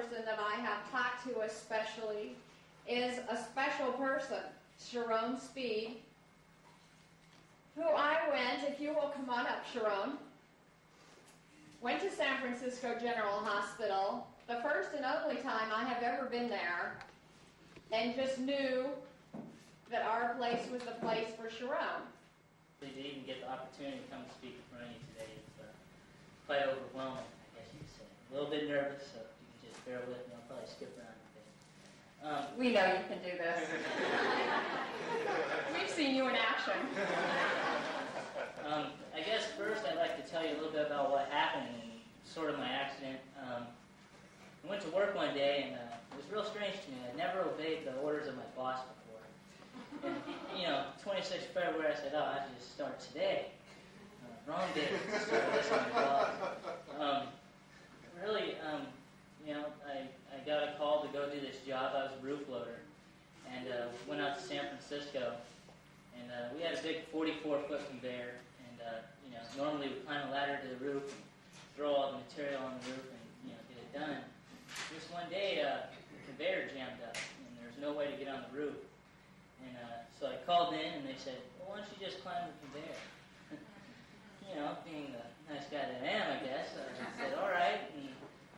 person that I have talked to especially is a special person, Charone Speed, who I went, if you will come on up, Charone, went to San Francisco General Hospital, the first and only time I have ever been there, and just knew that our place was the place for Charone. To even get the opportunity to come speak in front of you today is quite overwhelming, I guess you could say. A little bit nervous, so if you can just bear with me, I'll probably skip around a bit. We know you can do this. We've seen you in action. I guess first I'd like to tell you a little bit about what happened and sort of my accident. I went to work one day and it was real strange to me. I'd never obeyed the orders of my boss before. And, 26th February, I said, I should just start today. Wrong day to start listening to boss. I got a call to go do this job. I was a roof loader. And went out to San Francisco. And we had a big 44-foot conveyor. And, normally we climb a ladder to the roof and throw all the material on the roof and, get it done. This one day, the conveyor jammed up, and there was no way to get on the roof. And so I called in, and they said, well, why don't you just climb the conveyor? Being the nice guy that I am, I guess, I said, all right, and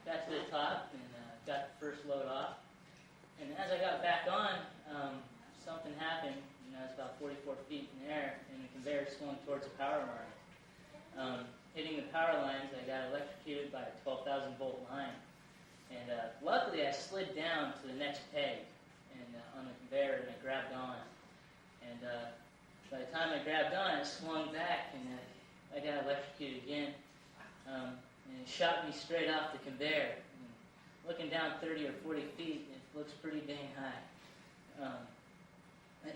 got to the top and got the first load off. And as I got back on, something happened. I was about 44 feet in the air, and the conveyor swung towards the power line. Hitting the power lines, I got electrocuted by a 12,000-volt line. And luckily, I slid down to the next peg and on the conveyor, and I grabbed on. And by the time I grabbed on, it swung back, and I got electrocuted again. And it shot me straight off the conveyor. And looking down 30 or 40 feet, it looks pretty dang high.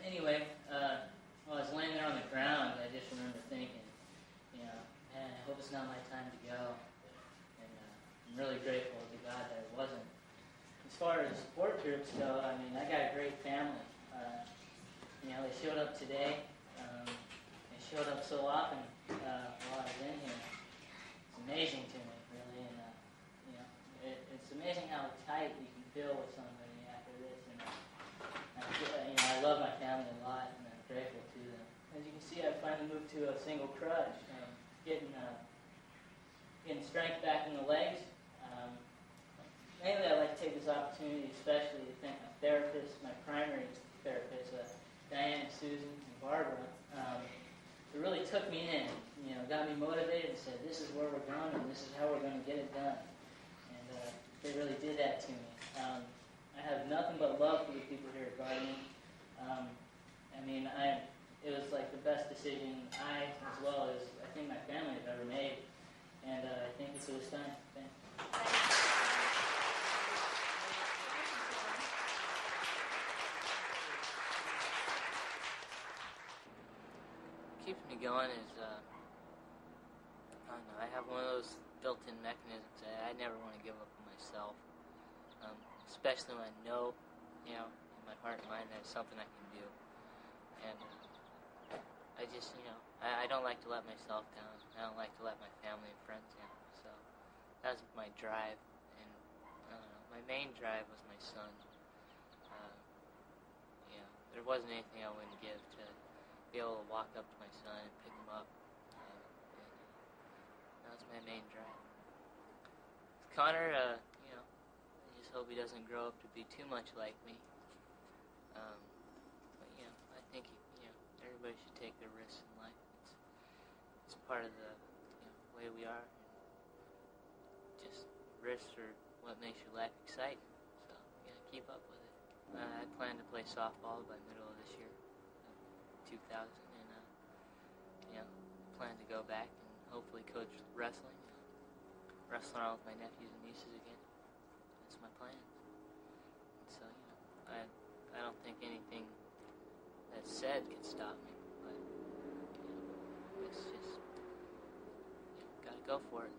Anyway, while I was laying there on the ground, I just remember thinking, man, I hope it's not my time to go. And I'm really grateful to God that it wasn't. As far as support groups go, I got a great family. They showed up today. They showed up so often while I was in here. It's amazing to me, really. And it's amazing how tight you can feel with somebody after this. And I love my family a lot, and I'm grateful to them. As you can see, I finally moved to a single crutch, getting strength back in the legs. Mainly, I'd like to take this opportunity, especially to thank my therapists, my primary therapists, Diane, Susan, and Barbara. It really took me in, got me motivated and said, this is where we're going and this is how we're going to get it done. And they really did that to me. I have nothing but love for the people here at Guardian. It was like the best decision I, as well as I think my family, have ever made. And I think it's this time. Thanks. What keeps me going is, I have one of those built-in mechanisms that I never want to give up on myself. Especially when I know, in my heart and mind that it's something I can do. And I just, I don't like to let myself down. I don't like to let my family and friends down. So that was my drive. And, my main drive was my son. There wasn't anything I wouldn't give to be able to walk up to my son and pick him up. That was my main drive. With Connor, I just hope he doesn't grow up to be too much like me. But I think everybody should take their risks in life. It's part of the way we are. Just risks are what makes your life exciting. So keep up with it. I plan to play softball by middle of this year, 2000, and plan to go back and hopefully coach wrestling. Wrestle around with my nephews and nieces again. That's my plan. And so, I don't think anything that's said can stop me. But, it's just, gotta go for it.